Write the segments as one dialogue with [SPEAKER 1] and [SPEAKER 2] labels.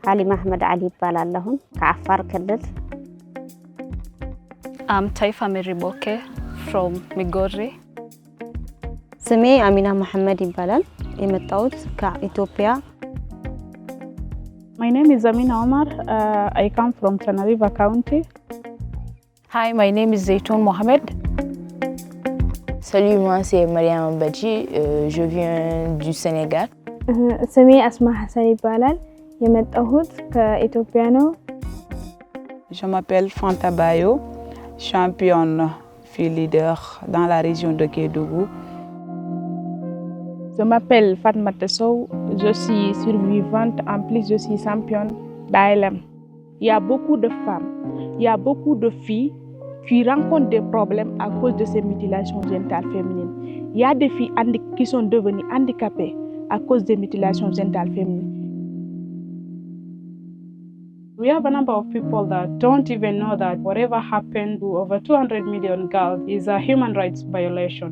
[SPEAKER 1] حالي محمد علي بالالهون كعفار كلل.
[SPEAKER 2] I'm Taifa Meriboke from Migori.
[SPEAKER 3] ስሜ አሚና መሐመድ ይባላል የመጣሁት ከኢትዮጵያ
[SPEAKER 4] My name is Amina Omar. I come from Tanariva County.
[SPEAKER 2] Hi, my name is Zaytoun Mohamed.
[SPEAKER 5] Salut, moi c'est Mariam Badji, je viens du Sénégal.
[SPEAKER 6] ስሜ አስማ ሐሰን ይባላል የመጣሁት ከኢትዮጵያ ነው
[SPEAKER 7] Je m'appelle Fanta Bayo, championne fille leader dans la région de Kédougou.
[SPEAKER 4] Je m'appelle Fatmata Sow, je suis survivante, en plus je suis championne d'ALM. Il y a beaucoup de femmes, il y a beaucoup de filles qui rencontrent des problèmes à cause de ces mutilations génitales féminines. Il y a des filles qui sont devenues handicapées à cause des mutilations génitales féminines. We have a number of people that don't even know that whatever happened to over 200 million girls is a human rights violation.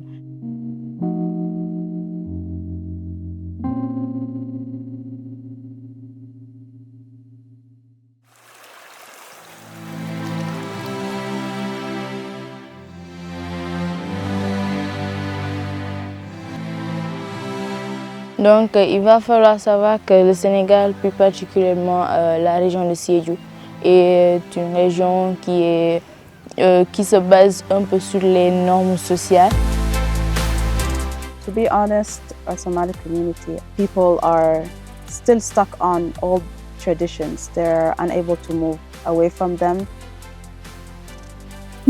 [SPEAKER 5] Donc il va falloir savoir que le Sénégal, plus particulièrement la région de Sédhiou, est une région qui se base un peu sur les normes sociales.
[SPEAKER 8] To be honest, our Somali community, people are still stuck on old traditions. They're unable to move away from them.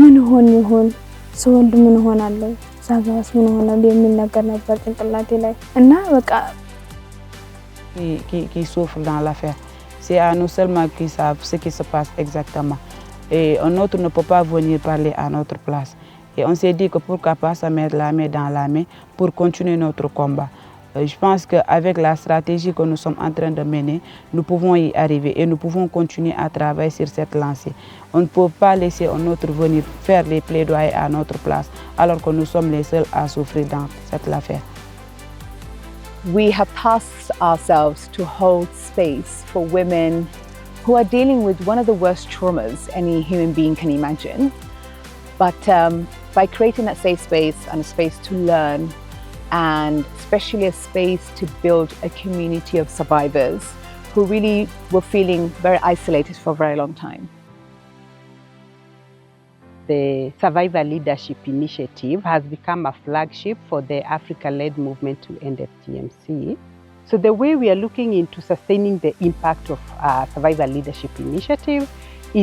[SPEAKER 6] ምን ይሆን ሰወልድ ምን ሆናለሁ ሳጋስ ምን ሆናለሁ የሚል ነገር ነበር ጭንቅላቴ ላይ እና በቃ
[SPEAKER 7] qui souffrent dans l'affaire. C'est à nous seulement qui savent ce qui se passe exactement. Et un autre ne peut pas venir parler à notre place. Et on s'est dit que pourquoi pas se mettre la main dans la main pour continuer notre combat. Je pense qu'avec la stratégie que nous sommes en train de mener, nous pouvons y arriver et nous pouvons continuer à travailler sur cette lancée. On ne peut pas laisser un autre venir faire les plaidoyers à notre place alors que nous sommes les seuls à souffrir dans cette affaire.
[SPEAKER 9] We have tasked ourselves to hold space for women who are dealing with one of the worst traumas any human being can imagine. But by creating that safe space and a space to learn, and especially a space to build a community of survivors who really were feeling very isolated for a very long time.
[SPEAKER 10] The Survivor Leadership Initiative has become a flagship for the Africa-led movement to end FGMC. So the way we are looking into sustaining the impact of Survivor Leadership Initiative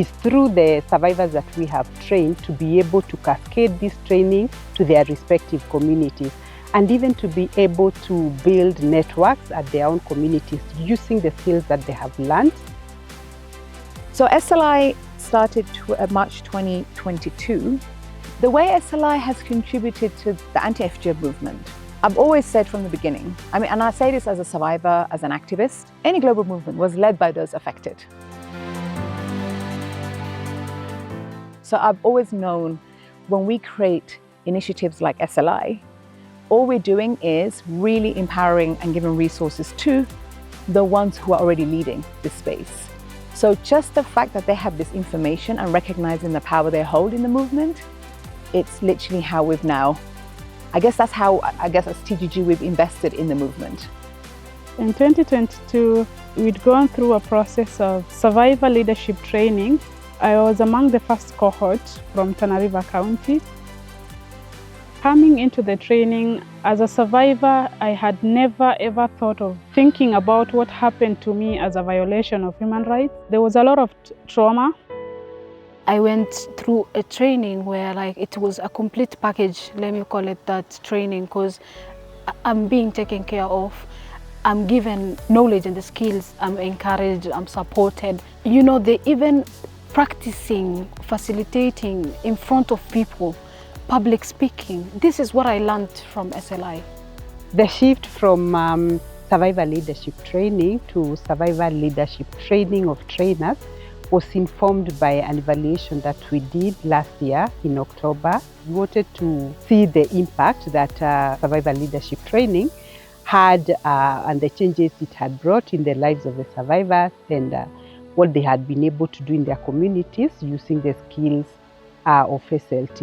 [SPEAKER 10] is through the survivors that we have trained to be able to cascade this training to their respective communities and even to be able to build networks at their own communities using the skills that they have learned.
[SPEAKER 9] So SLI started March 2022. The way SLI has contributed to the anti-FGM movement, I've always said from the beginning, and I say this as a survivor, as an activist, any global movement was led by those affected. So I've always known when we create initiatives like SLI, all we're doing is really empowering and giving resources to the ones who are already leading this space. So just the fact that they have this information and recognizing the power they hold in the movement, it's literally how we've now, that's how as TGG we've invested in the movement.
[SPEAKER 4] In 2022, we'd gone through a process of survivor leadership training. I was among the first cohort from Tanariva County. Coming into the training, as a survivor, I had never ever thought of thinking about what happened to me as a violation of human rights. There was a lot of trauma.
[SPEAKER 2] I went through a training where it was a complete package, let me call it that training, because I'm being taken care of. I'm given knowledge and the skills, I'm encouraged, I'm supported. They even practicing, facilitating in front of people, public speaking. This is what I learned from SLI.
[SPEAKER 10] The shift from survivor leadership training to survivor leadership training of trainers was informed by an evaluation that we did last year in October. We wanted to see the impact that survivor leadership training had and the changes it had brought in the lives of the survivors and what they had been able to do in their communities using the skills of SLT.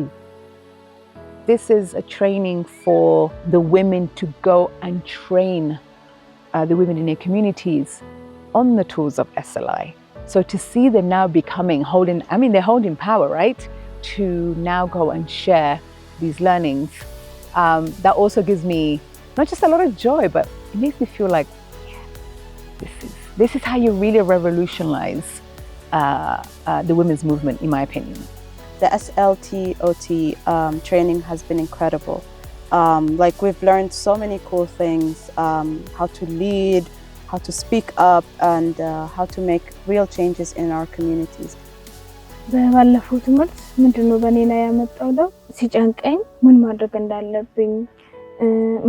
[SPEAKER 9] This is a training for the women to go and train the women in their communities on the tools of SLI. So to see them now they're holding power, right? To now go and share these learnings, that also gives me not just a lot of joy, but it makes me feel like, yeah, this is how you really revolutionize the women's movement, in my opinion.
[SPEAKER 8] The SLToT training has been incredible. Like we've learned so many cool things, how to lead, how to speak up, and how to make real changes in our communities.
[SPEAKER 6] በባለፈው ትምህርት ምንድነው በእኔ ላይ ያመጣው ለውጥ ሲጨንቀኝ ምን ማድረግ እንዳለብኝ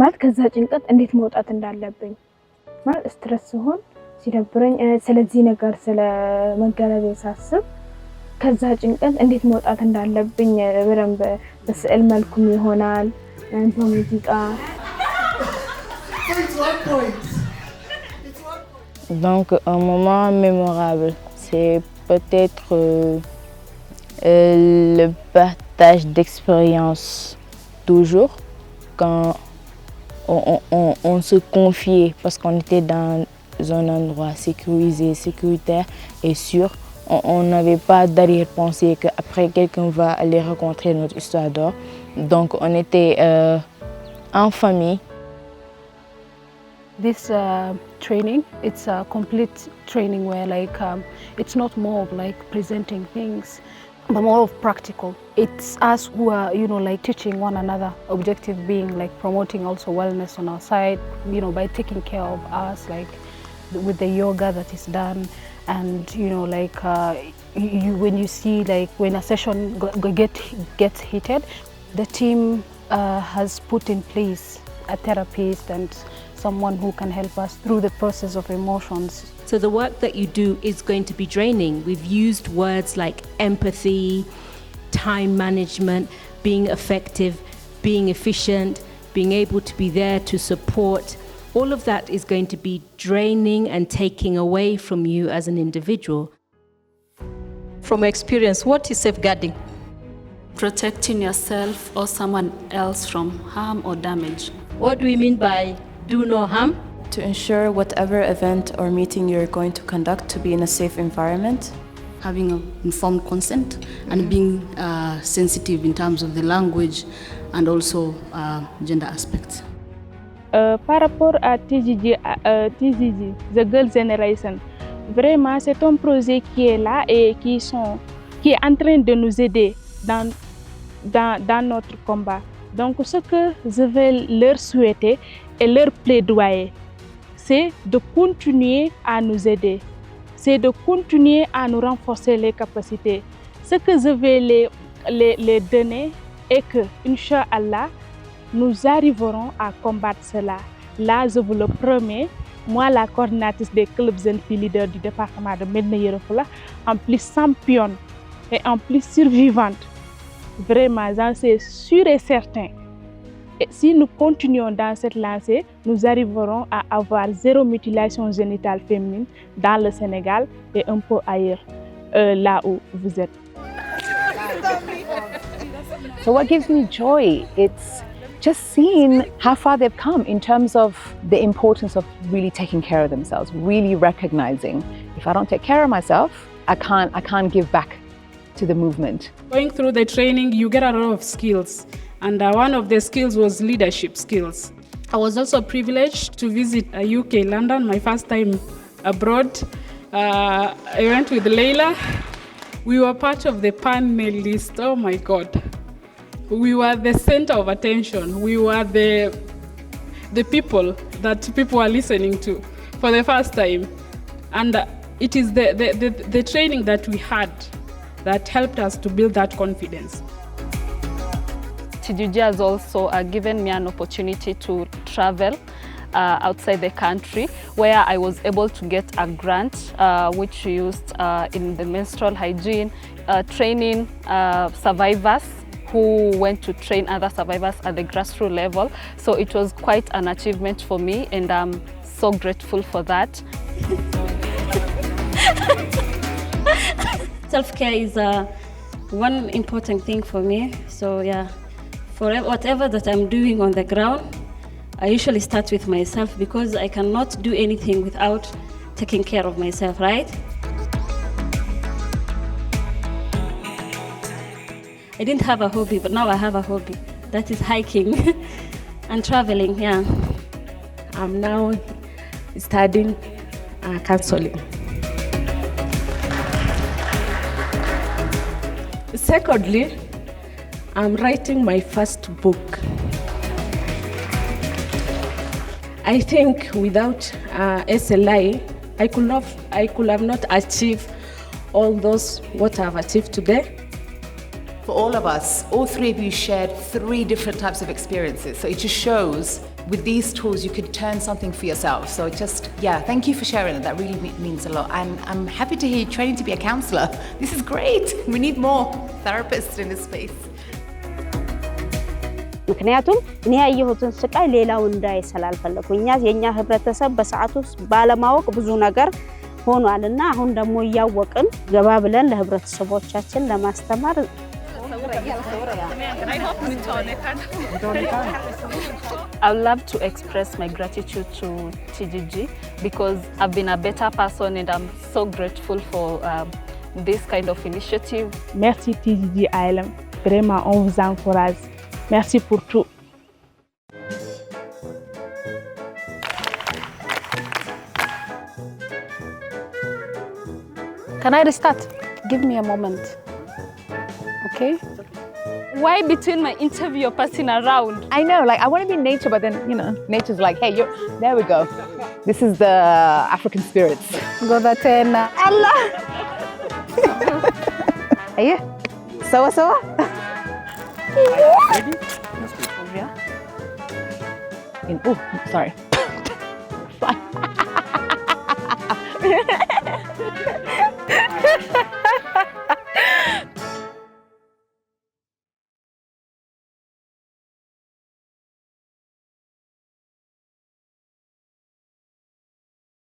[SPEAKER 6] ማለት ከዛ ጭንቀት እንዴት መውጣት እንዳለብኝ ማለት ስትረስ ሲሆን ሲደብረኝ ስለዚህ ነገር ስለ መገለል ሳስብ ከዛ ጭንቀት እንዴት መውጣት እንዳለብኝ በደንብ በስዕል መልኩም ይሆናል በሙዚቃ
[SPEAKER 5] Donc un moment mémorable, c'est peut-être le partage d'expérience toujours quand on se confiait parce qu'on était dans un endroit sécurisé, sécuritaire et sûr. On n'avait pas d'arrière-pensée qu'après quelqu'un va aller rencontrer notre histoire d'or. Donc on était en famille.
[SPEAKER 2] This training, it's a complete training where it's not more of presenting things, but more of practical. It's us who are, teaching one another, objective being promoting also wellness on our side, by taking care of us, with the yoga that is done. And when you see when a session gets heated, the team has put in place a therapist and someone who can help us through the process of emotions.
[SPEAKER 11] So the work that you do is going to be draining. We've used words like empathy, time management, being effective, being efficient, being able to be there to support. All of that is going to be draining and taking away from you as an individual.
[SPEAKER 12] From experience, what is safeguarding?
[SPEAKER 13] Protecting yourself or someone else from harm or damage.
[SPEAKER 11] What do we mean by do no harm?
[SPEAKER 14] To ensure whatever event or meeting you're going to conduct to be in a safe environment.
[SPEAKER 13] Having an informed consent and being sensitive in terms of the language and also gender aspects.
[SPEAKER 4] Par rapport à TGG, The Girl Generation, vraiment c'est un projet qui est là et qui est en train de nous aider dans notre combat. Donc ce que je vais leur souhaiter et leur plaidoyer, c'est de continuer à nous aider, c'est de continuer à nous renforcer les capacités. Ce que je vais les donner est que, Inch'Allah, nous arriverons à combattre cela. Là, je vous le promets, moi, la coordinatrice des clubs jeunes filles leaders du département de Médina Yoro Foulah, en plus championne et en plus survivante. Vraiment, j'en suis sûr et certain. Et si nous continuons dans cette lancée, nous arriverons à avoir 0 mutilation génitale féminine dans le Sénégal et un peu ailleurs, là où vous êtes.
[SPEAKER 9] So what gives me joy? It's just seeing how far they've come in terms of the importance of really taking care of themselves, really recognizing if I don't take care of myself, I can't give back to the movement.
[SPEAKER 4] Going through the training, you get a lot of skills. And one of the skills was leadership skills. I was also privileged to visit UK, London, my first time abroad. I went with Leila. We were part of the panelist. Oh my God. We were the center of attention. We were the people that people are listening to for the first time. And it is the training that we had that helped us to build that confidence.
[SPEAKER 15] TGG has also given me an opportunity to travel outside the country, where I was able to get a grant which used in the menstrual hygiene, training survivors who went to train other survivors at the grassroots level. So it was quite an achievement for me, and I'm so grateful for that.
[SPEAKER 16] Self-care is one important thing for me. So yeah, for whatever that I'm doing on the ground, I usually start with myself, because I cannot do anything without taking care of myself, right? I didn't have a hobby, but now I have a hobby. That is hiking and traveling, yeah.
[SPEAKER 17] I'm now studying counseling. Secondly, I'm writing my first book. I think without SLI, I could have not achieved all those what I've achieved today.
[SPEAKER 9] For all of us, all three of you shared 3 different types of experiences. So it just shows with these tools you could turn something for yourself. So just, yeah, thank you for sharing that. That really means a lot. And I'm happy to hear you training to be a counselor. This is great. We need more therapists in this space.
[SPEAKER 1] ምክንያቱም እኔ ያየሁትን ስቃይ ሌላው እንዳይሰል አልፈለኩም። የኛ ህብረተሰብ በሰዓቱ ባለማወቅ ብዙ ነገር ሆኗልና አሁን ደግሞ ያወቅን ገባ ብለን ለህብረተሰቦቻችን ለማስተማር
[SPEAKER 15] I would love to express my gratitude to TGG, because I've been a better person, and I'm so grateful for this kind of initiative.
[SPEAKER 4] Merci TGG Island. Vraiment, on vous encourage. Merci pour tout.
[SPEAKER 2] Can I restart? Give me a moment. Okay?
[SPEAKER 15] Why between my interview you're passing around?
[SPEAKER 9] I know, like I want to be in nature, but then, you know, nature's like, hey, there we go. This is the African spirits.
[SPEAKER 2] Go the 10.
[SPEAKER 9] Allah! Aye? Sawa sawa?
[SPEAKER 15] Ready?
[SPEAKER 9] Oh, sorry.